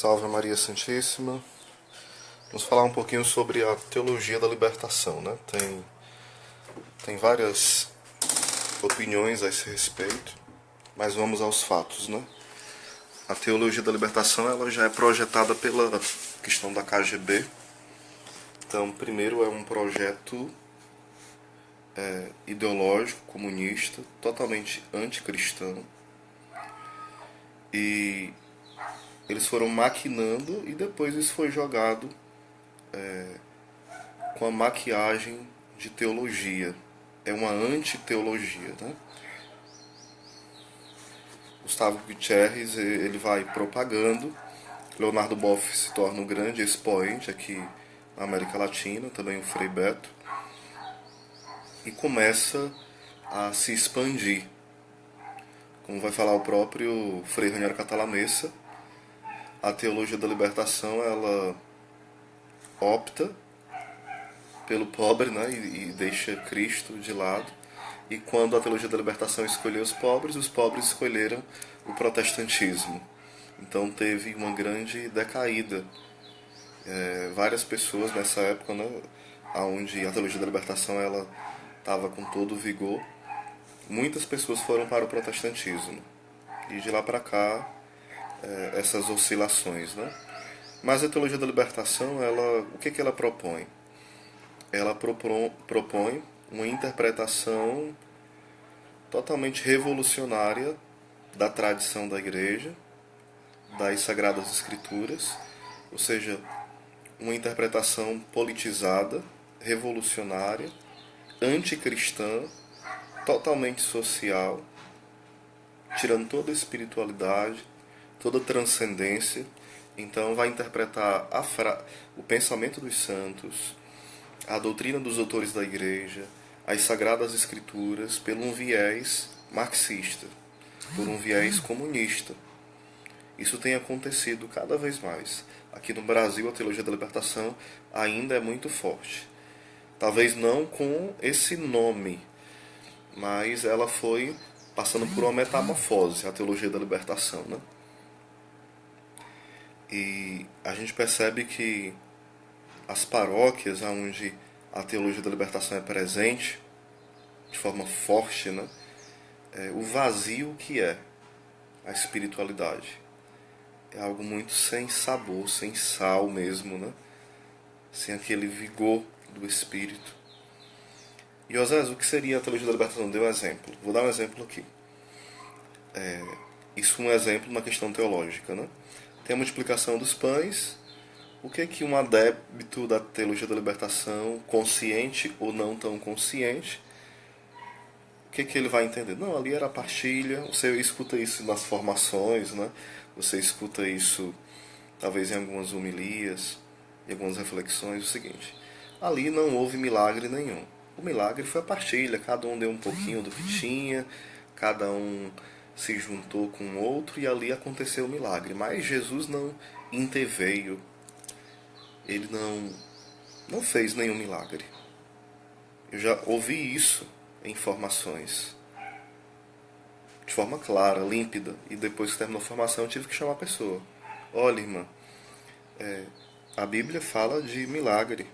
Salve Maria Santíssima. Vamos falar um pouquinho sobre a teologia da libertação, né? Tem várias opiniões a esse respeito, mas vamos aos fatos, né? A teologia da libertação ela já é projetada pela questão da KGB. Então, primeiro é um projeto ideológico, comunista, totalmente anticristão. E eles foram maquinando e depois isso foi jogado com a maquiagem de teologia. É uma antiteologia, né? Gustavo Gutierrez ele vai propagando. Leonardo Boff se torna um grande expoente aqui na América Latina, também o Frei Beto, e começa a se expandir. Como vai falar o próprio Frei Raniero Cantalamessa, a teologia da libertação ela opta pelo pobre, né, e deixa Cristo de lado. E quando a teologia da libertação escolheu os pobres escolheram o protestantismo. Então teve uma grande decaída. Várias pessoas nessa época, né, onde a teologia da libertação ela estava com todo o vigor, muitas pessoas foram para o protestantismo. E de lá para cá, essas oscilações, né? Mas a teologia da libertação, o que ela propõe? Ela propõe uma interpretação totalmente revolucionária da tradição da igreja, das Sagradas Escrituras, ou seja, uma interpretação politizada, revolucionária, anticristã, totalmente social, tirando toda a espiritualidade, toda a transcendência. Então vai interpretar o pensamento dos santos, a doutrina dos autores da igreja, as Sagradas Escrituras, por um viés marxista, por um viés comunista. Isso tem acontecido cada vez mais. Aqui no Brasil, a teologia da libertação ainda é muito forte. Talvez não com esse nome, mas ela foi passando por uma metamorfose, a teologia da libertação, né? E a gente percebe que as paróquias onde a teologia da libertação é presente, de forma forte, né? O vazio que é a espiritualidade. É algo muito sem sabor, sem sal mesmo, né? Sem aquele vigor do espírito. E Osés, o que seria a teologia da libertação? Dê um exemplo. Vou dar um exemplo aqui. Isso é um exemplo na questão teológica, né? Tem a multiplicação dos pães. O que é que um adepto da teologia da libertação, consciente ou não tão consciente, o que é que ele vai entender? Não, ali era a partilha. Você escuta isso nas formações, né? Você escuta isso talvez em algumas homilias, em algumas reflexões. O seguinte: ali não houve milagre nenhum. O milagre foi a partilha. Cada um deu um pouquinho do que tinha, cada um se juntou com o outro e ali aconteceu o milagre. Mas Jesus não interveio. Ele não fez nenhum milagre. Eu já ouvi isso em formações, de forma clara, límpida, e depois que terminou a formação eu tive que chamar a pessoa. Olha, irmã, a Bíblia fala de milagre.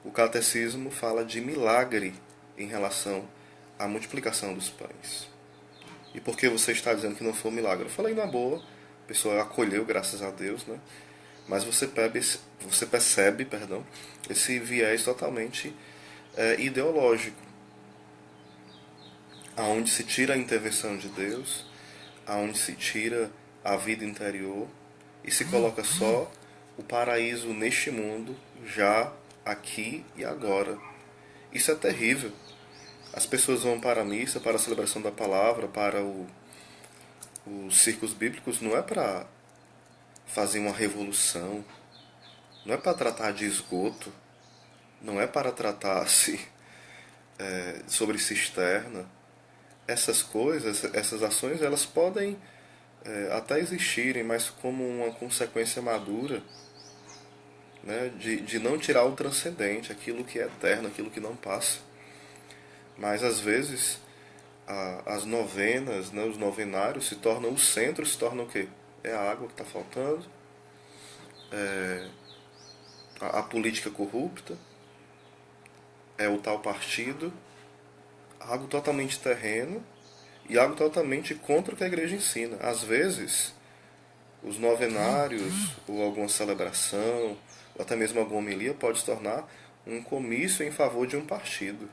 O catecismo fala de milagre em relação à multiplicação dos pães. E por que você está dizendo que não foi um milagre? Eu falei na boa, a pessoa acolheu, graças a Deus, né? Mas você percebe, esse viés totalmente ideológico, aonde se tira a intervenção de Deus, aonde se tira a vida interior e se coloca só o paraíso neste mundo, já aqui e agora. Isso é terrível. As pessoas vão para a missa, para a celebração da palavra, para os círculos bíblicos, não é para fazer uma revolução, não é para tratar de esgoto, não é para tratar-se sobre cisterna. Essas coisas, essas ações, elas podem até existirem, mas como uma consequência madura, né, de não tirar o transcendente, aquilo que é eterno, aquilo que não passa. Mas às vezes as novenas, né, os novenários se tornam o centro, se tornam o quê? É a água que está faltando, a política corrupta, é o tal partido, algo totalmente terreno e algo totalmente contra o que a igreja ensina. Às vezes, os novenários, ou alguma celebração, ou até mesmo alguma homilia, pode se tornar um comício em favor de um partido.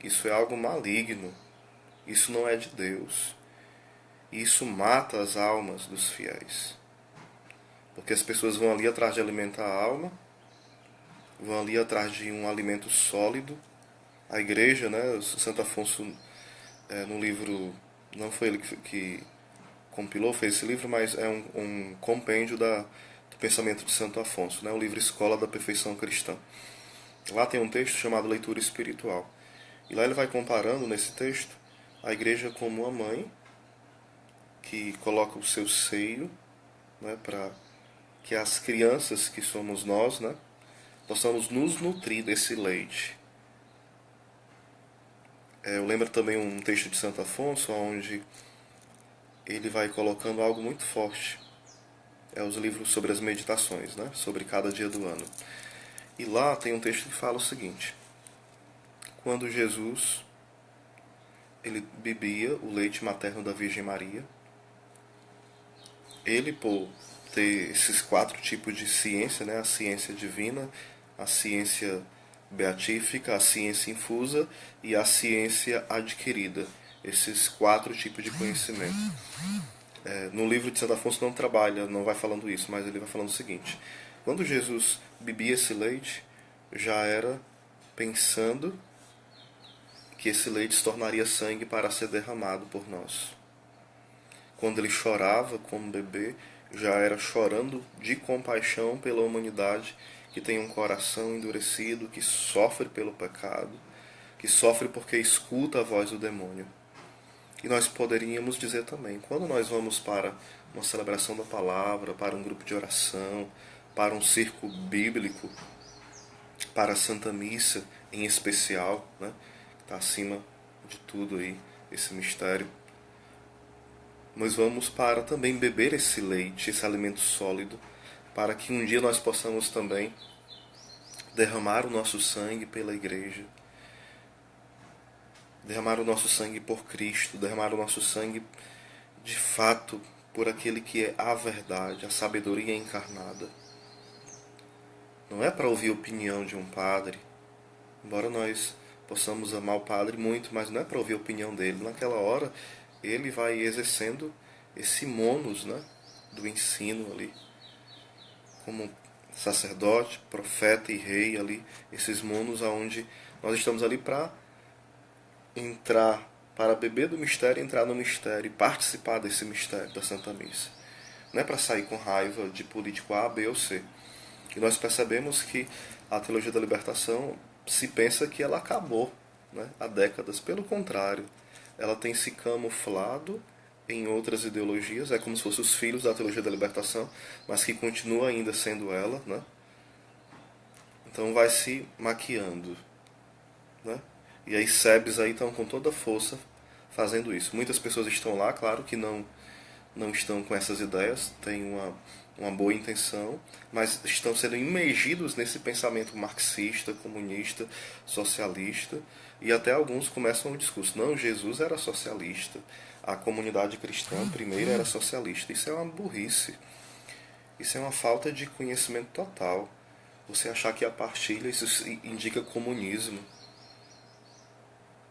Isso é algo maligno. Isso não é de Deus. Isso mata as almas dos fiéis. Porque as pessoas vão ali atrás de alimentar a alma, vão ali atrás de um alimento sólido. A igreja, né, Santo Afonso, no livro, não foi ele que compilou, fez esse livro, mas é um compêndio do pensamento de Santo Afonso, né, o livro Escola da Perfeição Cristã. Lá tem um texto chamado Leitura Espiritual. E lá ele vai comparando, nesse texto, a igreja como uma mãe que coloca o seu seio, né, para que as crianças que somos nós, né, possamos nos nutrir desse leite. Eu lembro também um texto de Santo Afonso, onde ele vai colocando algo muito forte. É os livros sobre as meditações, né, sobre cada dia do ano. E lá tem um texto que fala o seguinte: quando Jesus ele bebia o leite materno da Virgem Maria, ele, por ter esses 4 tipos de ciência, né, a ciência divina, a ciência beatífica, a ciência infusa e a ciência adquirida, esses 4 tipos de conhecimento. No livro de Santo Afonso não trabalha, não vai falando isso, mas ele vai falando o seguinte: quando Jesus bebia esse leite, já era pensando que esse leite se tornaria sangue para ser derramado por nós. Quando ele chorava como bebê, já era chorando de compaixão pela humanidade que tem um coração endurecido, que sofre pelo pecado, que sofre porque escuta a voz do demônio. E nós poderíamos dizer também, quando nós vamos para uma celebração da palavra, para um grupo de oração, para um círculo bíblico, para a Santa Missa em especial, né, que está acima de tudo aí, esse mistério, nós vamos para também beber esse leite, esse alimento sólido, para que um dia nós possamos também derramar o nosso sangue pela igreja, derramar o nosso sangue por Cristo, derramar o nosso sangue de fato por aquele que é a verdade, a sabedoria encarnada. Não é para ouvir a opinião de um padre, embora nós possamos amar o padre muito, mas não é para ouvir a opinião dele. Naquela hora ele vai exercendo esse mônus, né, do ensino ali, como sacerdote, profeta e rei ali, esses mônus aonde nós estamos ali para entrar, para beber do mistério, entrar no mistério e participar desse mistério da Santa Missa. Não é para sair com raiva de político A, B ou C. E nós percebemos que a teologia da libertação se pensa que ela acabou, né, há décadas. Pelo contrário, ela tem se camuflado em outras ideologias, é como se fossem os filhos da teologia da libertação, mas que continua ainda sendo ela, né? Então vai se maquiando, né? E aí SEBs aí estão com toda a força fazendo isso. Muitas pessoas estão lá, claro que não estão com essas ideias, têm uma boa intenção, mas estão sendo imergidos nesse pensamento marxista, comunista, socialista, e até alguns começam o discurso: não, Jesus era socialista, a comunidade cristã primeiro era socialista. Isso é uma burrice, isso é uma falta de conhecimento total. Você achar que a partilha, isso indica comunismo,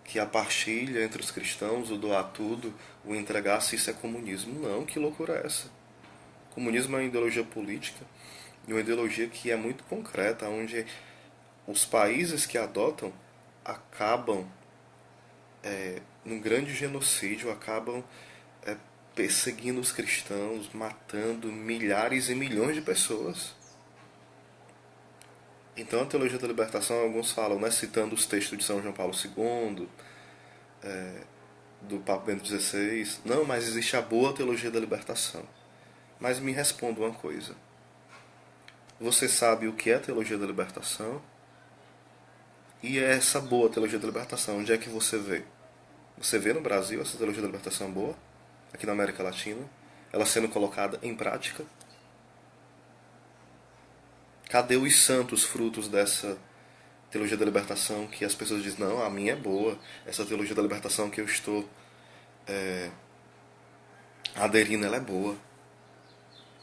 que a partilha entre os cristãos, o doar tudo, o entregar-se, isso é comunismo. Não, que loucura é essa? Comunismo é uma ideologia política, e uma ideologia que é muito concreta, onde os países que adotam acabam num grande genocídio, acabam perseguindo os cristãos, matando milhares e milhões de pessoas. Então a teologia da libertação, alguns falam, né, citando os textos de São João Paulo II, do Papa Bento XVI, não, mas existe a boa teologia da libertação. Mas me responda uma coisa: você sabe o que é a teologia da libertação? E é essa boa teologia da libertação, onde é que você vê? Você vê no Brasil essa teologia da libertação boa? Aqui na América Latina? Ela sendo colocada em prática? Cadê os santos frutos dessa teologia da libertação que as pessoas dizem, não, a minha é boa, essa teologia da libertação que eu estou aderindo, ela é boa.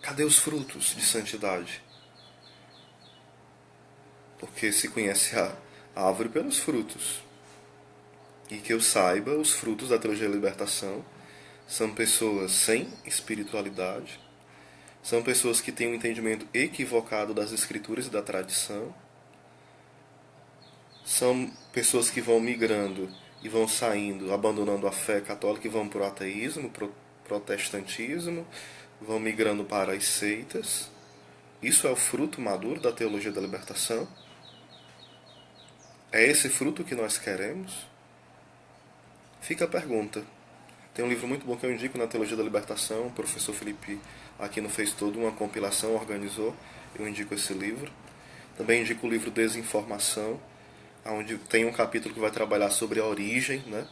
Cadê os frutos de santidade? Porque se conhece a árvore pelos frutos. E que eu saiba, os frutos da teologia da libertação são pessoas sem espiritualidade, são pessoas que têm um entendimento equivocado das escrituras e da tradição, são pessoas que vão migrando e vão saindo, abandonando a fé católica e vão para o ateísmo, para o protestantismo, vão migrando para as seitas. Isso é o fruto maduro da teologia da libertação? É esse fruto que nós queremos? Fica a pergunta. Tem um livro muito bom que eu indico na Teologia da Libertação, o professor Felipe Aquino fez toda uma compilação, organizou, eu indico esse livro. Também indico o livro Desinformação, onde tem um capítulo que vai trabalhar sobre a origem, né,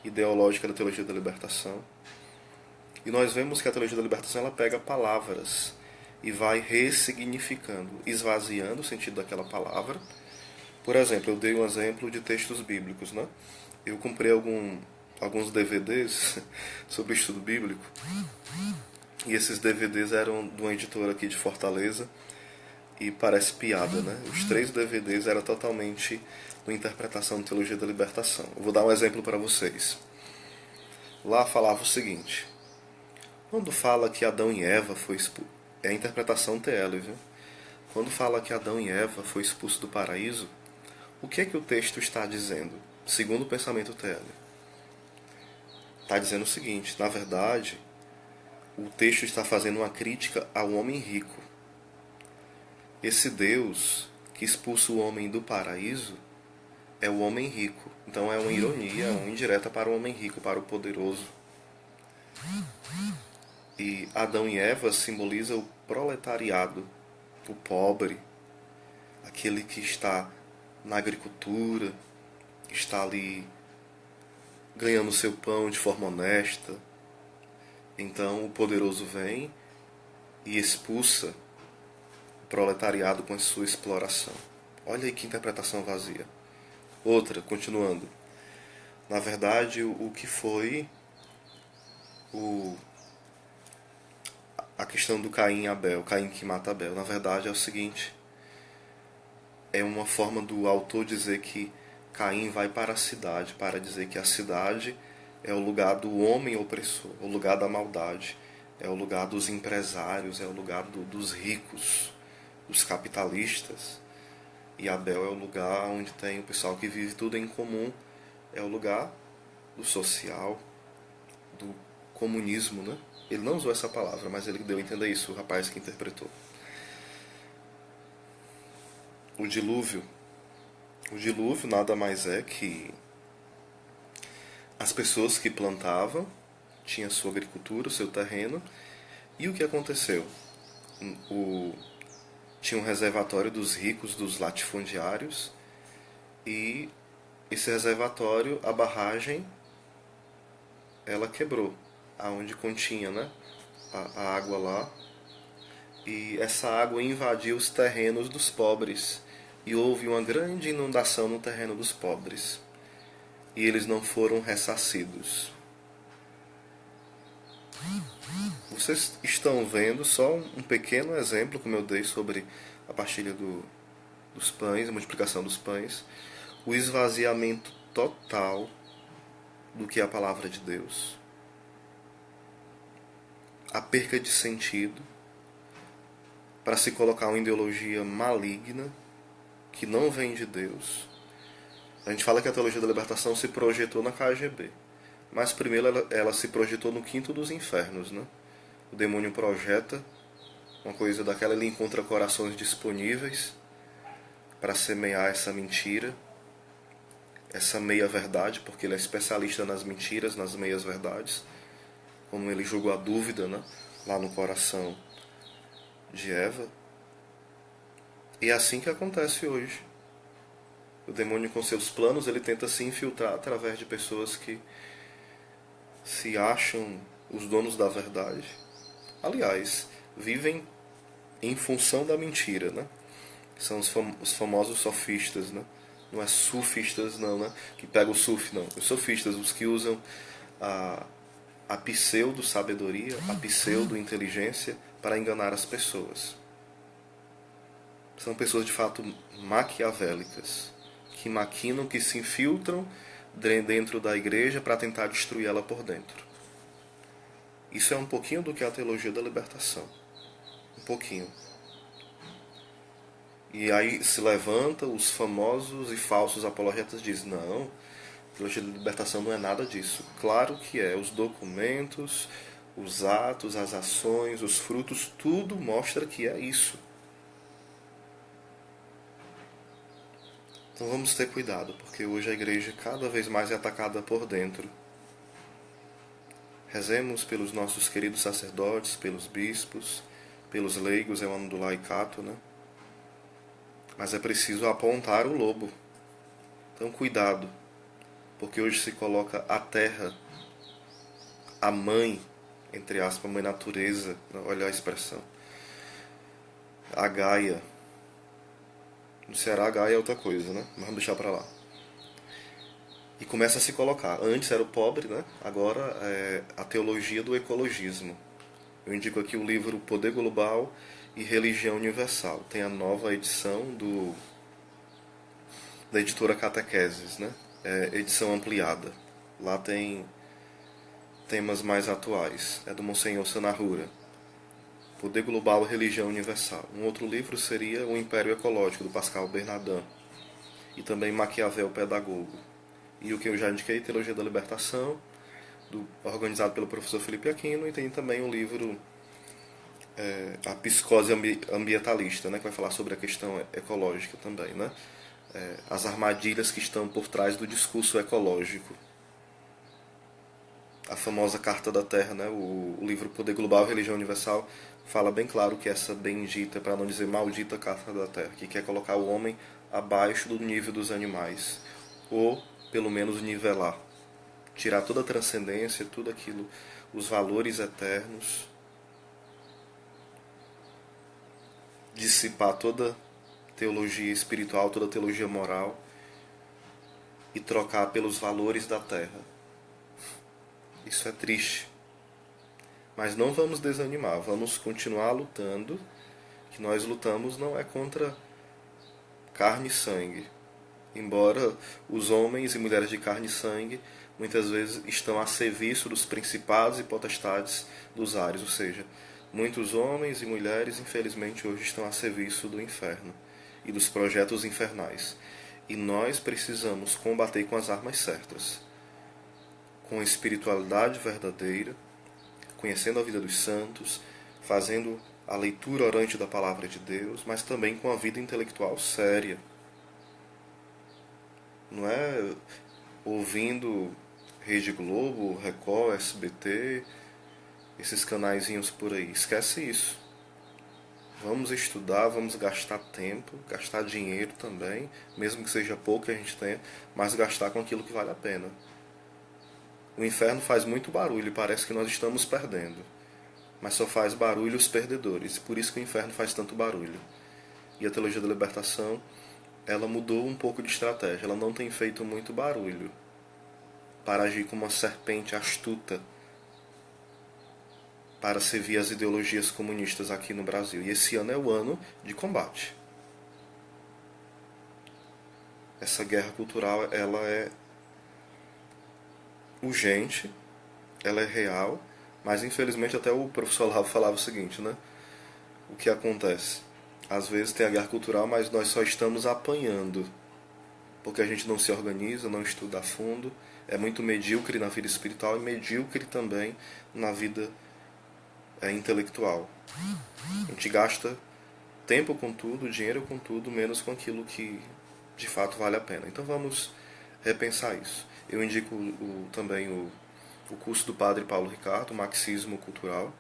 ideológica da Teologia da Libertação. E nós vemos que a Teologia da Libertação ela pega palavras e vai ressignificando, esvaziando o sentido daquela palavra. Por exemplo, eu dei um exemplo de textos bíblicos, né? Eu comprei alguns DVDs sobre estudo bíblico. E esses DVDs eram de uma editora aqui de Fortaleza. E parece piada, né? Os 3 DVDs eram totalmente uma interpretação de teologia da libertação. Eu vou dar um exemplo para vocês. Lá falava o seguinte. Quando fala que Adão e Eva foi expulso... É a interpretação TL, viu? Quando fala que Adão e Eva foi expulso do paraíso, o que é que o texto está dizendo? Segundo o pensamento TL. Está dizendo o seguinte, na verdade, o texto está fazendo uma crítica ao homem rico. Esse Deus que expulsa o homem do paraíso é o homem rico. Então é uma ironia, uma indireta para o homem rico, para o poderoso. E Adão e Eva simbolizam o proletariado, o pobre, aquele que está na agricultura, está ali ganhando seu pão de forma honesta. Então o poderoso vem e expulsa o proletariado com a sua exploração. Olha aí que interpretação vazia. Outra, continuando. Na verdade, o que foi a questão do Caim e Abel, Caim que mata Abel, na verdade é o seguinte, é uma forma do autor dizer que Caim vai para a cidade, para dizer que a cidade é o lugar do homem opressor, o lugar da maldade, é o lugar dos empresários, é o lugar dos ricos, dos capitalistas. E Abel é o lugar onde tem o pessoal que vive tudo em comum, é o lugar do social, do comunismo, né? Ele não usou essa palavra, mas ele deu a entender isso, o rapaz que interpretou. O dilúvio nada mais é que as pessoas que plantavam tinham sua agricultura, o seu terreno, e o que aconteceu? Tinha um reservatório dos ricos, dos latifundiários, e esse reservatório, a barragem, ela quebrou, aonde continha, né, a água lá, e essa água invadiu os terrenos dos pobres, e houve uma grande inundação no terreno dos pobres, e eles não foram ressarcidos. Vocês estão vendo só um pequeno exemplo, como eu dei sobre a partilha dos pães, a multiplicação dos pães, o esvaziamento total do que é a palavra de Deus, a perca de sentido para se colocar uma ideologia maligna que não vem de Deus. A gente fala que a teologia da libertação se projetou na KGB, mas primeiro ela se projetou no quinto dos infernos, né? O demônio projeta uma coisa daquela, ele encontra corações disponíveis para semear essa mentira, essa meia-verdade, porque ele é especialista nas mentiras, nas meias-verdades, como ele jogou a dúvida, né, lá no coração de Eva. E é assim que acontece hoje. O demônio, com seus planos, ele tenta se infiltrar através de pessoas que se acham os donos da verdade. Aliás, vivem em função da mentira, né? que são os famosos sofistas, né? Não é sufistas não, né? Que pega o suf, não. Os sofistas, os que usam a, a pseudo-sabedoria, a pseudo-inteligência para enganar as pessoas. São pessoas de fato maquiavélicas, que maquinam, que se infiltram dentro da igreja para tentar destruir ela por dentro. Isso é um pouquinho do que é a teologia da libertação. Um pouquinho. E aí se levanta os famosos e falsos apologetas e diz, não, a teologia da libertação não é nada disso. Claro que é. Os documentos, os atos, as ações, os frutos, tudo mostra que é isso. Então vamos ter cuidado, porque hoje a igreja cada vez mais é atacada por dentro. Rezemos pelos nossos queridos sacerdotes, pelos bispos, pelos leigos, é o ano do laicato, né? Mas é preciso apontar o lobo. Então cuidado, porque hoje se coloca a terra, a mãe, entre aspas, a mãe natureza, olha a expressão, a Gaia. No Ceará, a Gaia é outra coisa, né? Mas vamos deixar pra lá. E começa a se colocar. Antes era o pobre, né? Agora é a teologia do ecologismo. Eu indico aqui o livro Poder Global e Religião Universal. Tem a nova edição da editora Catequeses, né? Edição ampliada. Lá tem temas mais atuais. É do Monsenhor Sanahura. Poder Global e Religião Universal. Um outro livro seria O Império Ecológico, do Pascal Bernardin. E também Maquiavel Pedagogo. E o que eu já indiquei, Teologia da Libertação, organizado pelo professor Felipe Aquino, e tem também o livro A Psicose Ambientalista, né, que vai falar sobre a questão ecológica também, né? As armadilhas que estão por trás do discurso ecológico. A famosa Carta da Terra, né, o livro Poder Global e Religião Universal, fala bem claro que essa bendita, para não dizer maldita Carta da Terra, que quer colocar o homem abaixo do nível dos animais, ou pelo menos nivelar, tirar toda a transcendência, tudo aquilo, os valores eternos, dissipar toda teologia espiritual, toda teologia moral e trocar pelos valores da terra. Isso é triste. Mas não vamos desanimar, vamos continuar lutando, que nós lutamos não é contra carne e sangue. Embora os homens e mulheres de carne e sangue muitas vezes estão a serviço dos principados e potestades dos ares, ou seja, muitos homens e mulheres infelizmente hoje estão a serviço do inferno e dos projetos infernais. E nós precisamos combater com as armas certas, com a espiritualidade verdadeira, conhecendo a vida dos santos, fazendo a leitura orante da palavra de Deus, mas também com a vida intelectual séria. Não é ouvindo Rede Globo, Record, SBT, esses canaizinhos por aí. Esquece isso. Vamos estudar, vamos gastar tempo, gastar dinheiro também, mesmo que seja pouco que a gente tenha, mas gastar com aquilo que vale a pena. O inferno faz muito barulho e parece que nós estamos perdendo, mas só faz barulho os perdedores, por isso que o inferno faz tanto barulho. E a teologia da libertação, ela mudou um pouco de estratégia, ela não tem feito muito barulho para agir como uma serpente astuta para servir as ideologias comunistas aqui no Brasil. E esse ano é o ano de combate. Essa guerra cultural, ela é urgente, ela é real, mas infelizmente até o professor Olavo falava o seguinte, né? O que acontece? Às vezes tem a guerra cultural, mas nós só estamos apanhando, porque a gente não se organiza, não estuda a fundo, é muito medíocre na vida espiritual e medíocre também na vida intelectual. A gente gasta tempo com tudo, dinheiro com tudo, menos com aquilo que de fato vale a pena. Então vamos repensar isso. Eu indico também o curso do Padre Paulo Ricardo, Marxismo Cultural.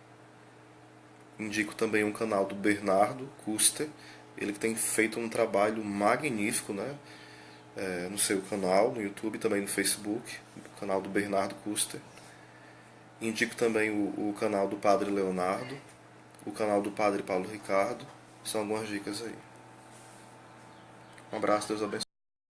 Indico também um canal do Bernardo Custer, ele que tem feito um trabalho magnífico, né? No seu canal, no YouTube, também no Facebook, o canal do Bernardo Custer. Indico também o canal do Padre Leonardo, o canal do Padre Paulo Ricardo. São algumas dicas aí. Um abraço, Deus abençoe.